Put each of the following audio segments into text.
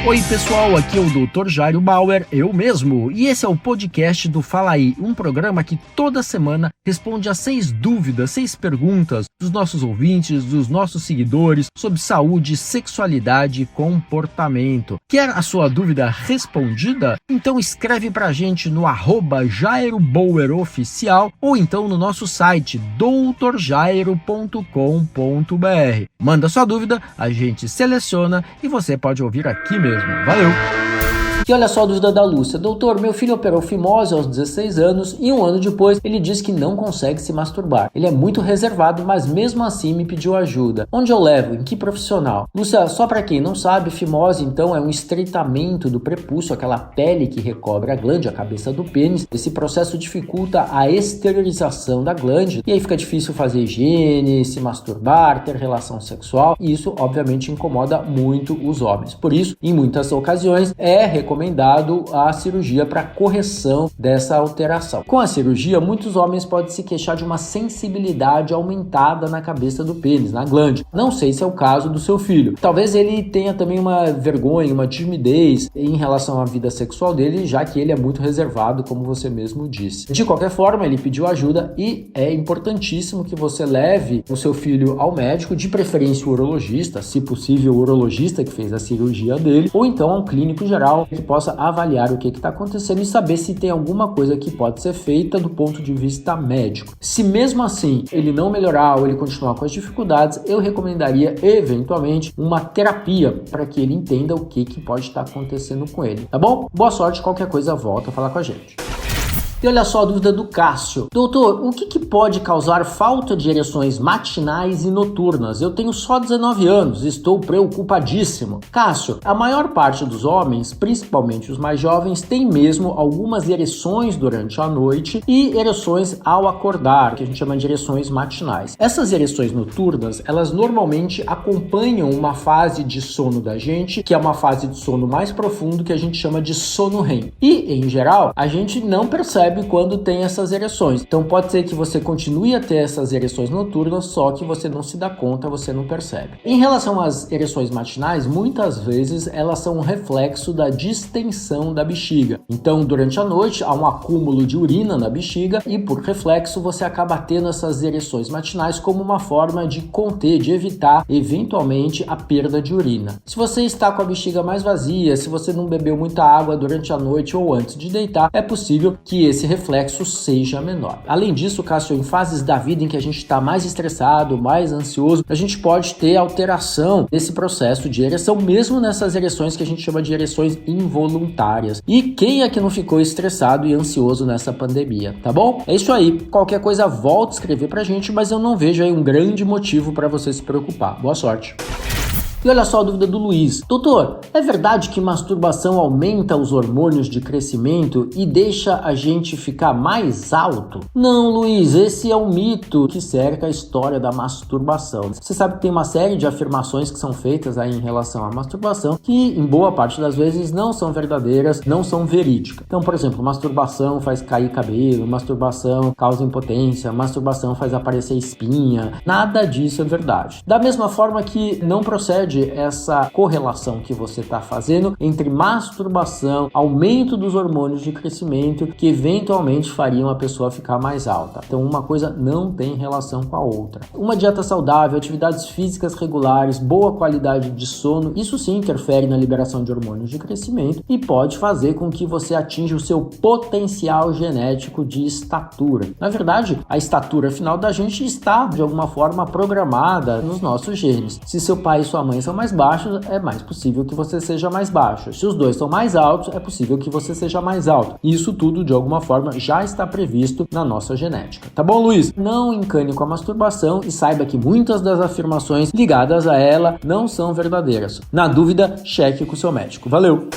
Oi pessoal, aqui é o Dr. Jairo Bauer, eu mesmo, e esse é o podcast do Fala Aí, um programa que toda semana responde a 6 dúvidas, 6 perguntas dos nossos ouvintes, dos nossos seguidores sobre saúde, sexualidade e comportamento. Quer a sua dúvida respondida? Então escreve pra gente no @JairoBauerOficial ou então no nosso site doutorjairo.com.br. Manda sua dúvida, a gente seleciona e você pode ouvir aqui mesmo. Valeu! E olha só a dúvida da Lúcia. Doutor, meu filho operou fimose aos 16 anos e um ano depois ele diz que não consegue se masturbar. Ele é muito reservado, mas mesmo assim me pediu ajuda. Onde eu levo? Em que profissional? Lúcia, só para quem não sabe, fimose então é um estreitamento do prepúcio, aquela pele que recobre a glande, a cabeça do pênis. Esse processo dificulta a esterilização da glande e aí fica difícil fazer higiene, se masturbar, ter relação sexual e isso obviamente incomoda muito os homens. Por isso, em muitas ocasiões é recomendado a cirurgia para correção dessa alteração. Com a cirurgia, muitos homens podem se queixar de uma sensibilidade aumentada na cabeça do pênis, na glande. Não sei se é o caso do seu filho. Talvez ele tenha também uma vergonha, uma timidez em relação à vida sexual dele, já que ele é muito reservado, como você mesmo disse. De qualquer forma, ele pediu ajuda e é importantíssimo que você leve o seu filho ao médico, de preferência o urologista, se possível o urologista que fez a cirurgia dele, ou então a um clínico geral que possa avaliar o que está acontecendo e saber se tem alguma coisa que pode ser feita do ponto de vista médico. Se mesmo assim ele não melhorar ou ele continuar com as dificuldades, eu recomendaria eventualmente uma terapia para que ele entenda o que pode estar acontecendo com ele, tá bom? Boa sorte, qualquer coisa volta a falar com a gente. E olha só a dúvida do Cássio. Doutor, o que pode causar falta de ereções matinais e noturnas? Eu tenho só 19 anos, estou preocupadíssimo. Cássio, a maior parte dos homens, principalmente os mais jovens, tem mesmo algumas ereções durante a noite e ereções ao acordar, que a gente chama de ereções matinais. Essas ereções noturnas, elas normalmente acompanham uma fase de sono da gente, que é uma fase de sono mais profundo que a gente chama de sono REM. E, em geral, a gente não percebe quando tem essas ereções. Então pode ser que você continue a ter essas ereções noturnas, só que você não se dá conta, você não percebe. Em relação às ereções matinais, muitas vezes elas são um reflexo da distensão da bexiga. Então durante a noite há um acúmulo de urina na bexiga e por reflexo você acaba tendo essas ereções matinais como uma forma de conter, de evitar eventualmente a perda de urina. Se você está com a bexiga mais vazia, se você não bebeu muita água durante a noite ou antes de deitar, é possível que esse reflexo seja menor. Além disso, Cássio, em fases da vida em que a gente está mais estressado, mais ansioso, a gente pode ter alteração desse processo de ereção, mesmo nessas ereções que a gente chama de ereções involuntárias. E quem é que não ficou estressado e ansioso nessa pandemia, tá bom? É isso aí. Qualquer coisa, volta a escrever pra gente, mas eu não vejo aí um grande motivo para você se preocupar. Boa sorte! E olha só a dúvida do Luiz. Doutor, é verdade que masturbação aumenta os hormônios de crescimento e deixa a gente ficar mais alto? Não, Luiz, esse é um mito que cerca a história da masturbação. Você sabe que tem uma série de afirmações que são feitas aí em relação à masturbação que, em boa parte das vezes, não são verdadeiras, não são verídicas. Então, por exemplo, masturbação faz cair cabelo, masturbação causa impotência, masturbação faz aparecer espinha. Nada disso é verdade. Da mesma forma que não procede essa correlação que você está fazendo entre masturbação, aumento dos hormônios de crescimento que eventualmente fariam a pessoa ficar mais alta. Então uma coisa não tem relação com a outra. Uma dieta saudável, atividades físicas regulares, boa qualidade de sono, isso sim interfere na liberação de hormônios de crescimento e pode fazer com que você atinja o seu potencial genético de estatura. Na verdade, a estatura final da gente está de alguma forma programada nos nossos genes. Se seu pai e sua mãe são mais baixos, é mais possível que você seja mais baixo. Se os dois são mais altos, é possível que você seja mais alto. Isso tudo, de alguma forma, já está previsto na nossa genética. Tá bom, Luiz? Não encane com a masturbação e saiba que muitas das afirmações ligadas a ela não são verdadeiras. Na dúvida, cheque com o seu médico. Valeu!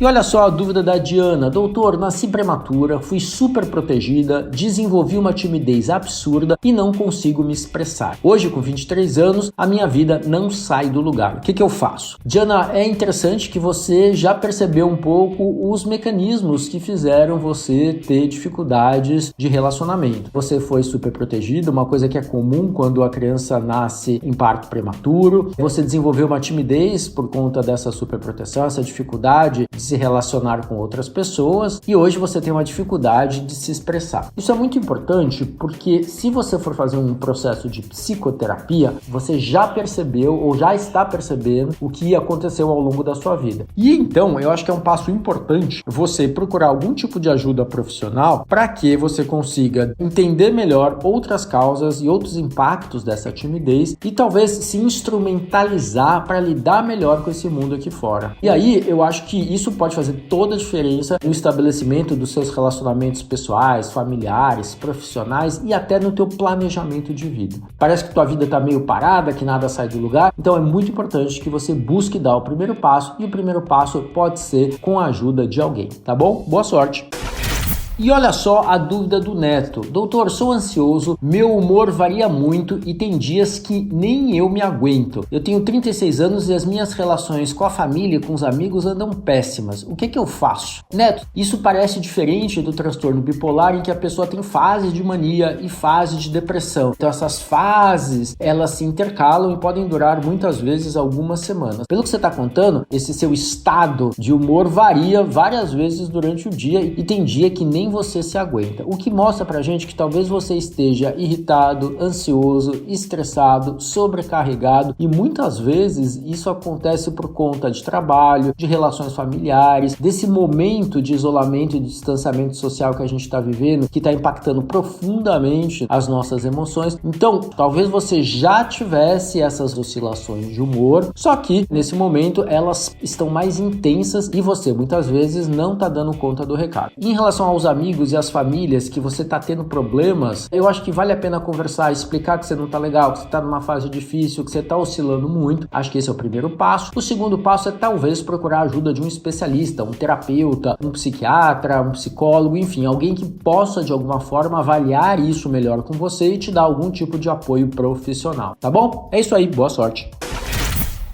E olha só a dúvida da Diana. Doutor, nasci prematura, fui super protegida, desenvolvi uma timidez absurda e não consigo me expressar. Hoje, com 23 anos, a minha vida não sai do lugar. O que eu faço? Diana, é interessante que você já percebeu um pouco os mecanismos que fizeram você ter dificuldades de relacionamento. Você foi super protegida, uma coisa que é comum quando a criança nasce em parto prematuro. Você desenvolveu uma timidez por conta dessa superproteção, essa dificuldade de se relacionar com outras pessoas, e hoje você tem uma dificuldade de se expressar. Isso é muito importante porque se você for fazer um processo de psicoterapia, você já percebeu ou já está percebendo o que aconteceu ao longo da sua vida. E então, eu acho que é um passo importante você procurar algum tipo de ajuda profissional para que você consiga entender melhor outras causas e outros impactos dessa timidez e talvez se instrumentalizar para lidar melhor com esse mundo aqui fora. E aí, eu acho que isso pode fazer toda a diferença no estabelecimento dos seus relacionamentos pessoais, familiares, profissionais e até no teu planejamento de vida. Parece que tua vida está meio parada, que nada sai do lugar, então é muito importante que você busque dar o primeiro passo, e o primeiro passo pode ser com a ajuda de alguém, tá bom? Boa sorte! E olha só a dúvida do Neto. Doutor, sou ansioso, meu humor varia muito e tem dias que nem eu me aguento. Eu tenho 36 anos e as minhas relações com a família e com os amigos andam péssimas. O que eu faço? Neto, isso parece diferente do transtorno bipolar em que a pessoa tem fases de mania e fases de depressão. Então essas fases, elas se intercalam e podem durar muitas vezes algumas semanas. Pelo que você está contando, esse seu estado de humor varia várias vezes durante o dia e tem dia que nem você se aguenta. O que mostra pra gente que talvez você esteja irritado, ansioso, estressado, sobrecarregado e muitas vezes isso acontece por conta de trabalho, de relações familiares, desse momento de isolamento e de distanciamento social que a gente está vivendo, que está impactando profundamente as nossas emoções. Então, talvez você já tivesse essas oscilações de humor, só que nesse momento elas estão mais intensas e você muitas vezes não está dando conta do recado. Em relação aos amigos e as famílias que você está tendo problemas, eu acho que vale a pena conversar, explicar que você não está legal, que você está numa fase difícil, que você está oscilando muito. Acho que esse é o primeiro passo. O segundo passo é talvez procurar a ajuda de um especialista, um terapeuta, um psiquiatra, um psicólogo, enfim, alguém que possa de alguma forma avaliar isso melhor com você e te dar algum tipo de apoio profissional, tá bom? É isso aí, boa sorte!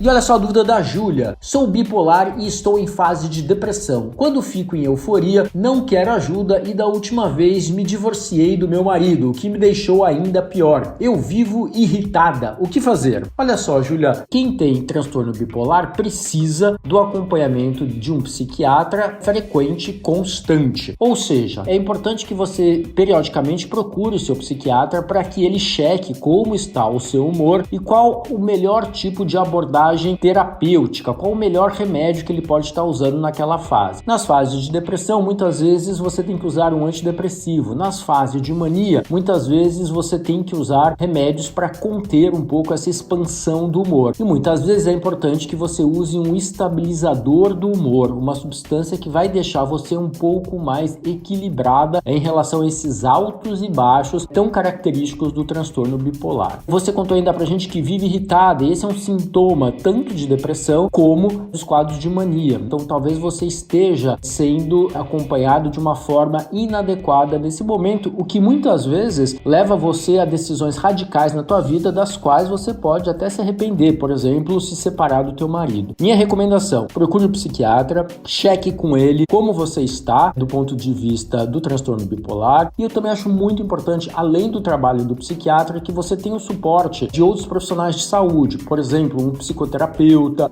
E olha só a dúvida da Júlia. Sou bipolar e estou em fase de depressão. Quando fico em euforia, não quero ajuda e da última vez me divorciei do meu marido, o que me deixou ainda pior. Eu vivo irritada. O que fazer? Olha só, Júlia, quem tem transtorno bipolar precisa do acompanhamento de um psiquiatra frequente, constante. Ou seja, é importante que você periodicamente procure o seu psiquiatra para que ele cheque como está o seu humor e qual o melhor tipo de abordagem terapêutica, qual o melhor remédio que ele pode estar usando naquela fase. Nas fases de depressão, muitas vezes você tem que usar um antidepressivo. Nas fases de mania, muitas vezes você tem que usar remédios para conter um pouco essa expansão do humor. E muitas vezes é importante que você use um estabilizador do humor, uma substância que vai deixar você um pouco mais equilibrada em relação a esses altos e baixos tão característicos do transtorno bipolar. Você contou ainda pra gente que vive irritada, e esse é um sintoma tanto de depressão como dos quadros de mania. Então talvez você esteja sendo acompanhado de uma forma inadequada nesse momento, o que muitas vezes leva você a decisões radicais na tua vida, das quais você pode até se arrepender, por exemplo, se separar do teu marido. Minha recomendação: procure um psiquiatra, cheque com ele como você está do ponto de vista do transtorno bipolar, e eu também acho muito importante, além do trabalho do psiquiatra, que você tenha o suporte de outros profissionais de saúde, por exemplo, um psicoterapeuta,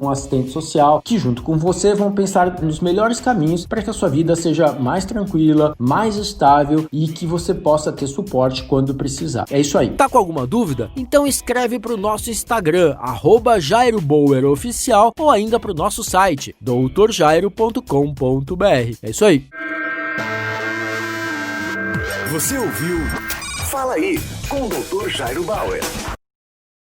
um assistente social, que junto com você vão pensar nos melhores caminhos para que a sua vida seja mais tranquila, mais estável e que você possa ter suporte quando precisar. É isso aí. Tá com alguma dúvida? Então escreve pro nosso Instagram, @JairoBauerOficial, ou ainda pro nosso site, doutorjairo.com.br. É isso aí. Você ouviu Fala Aí, com o Dr. Jairo Bauer.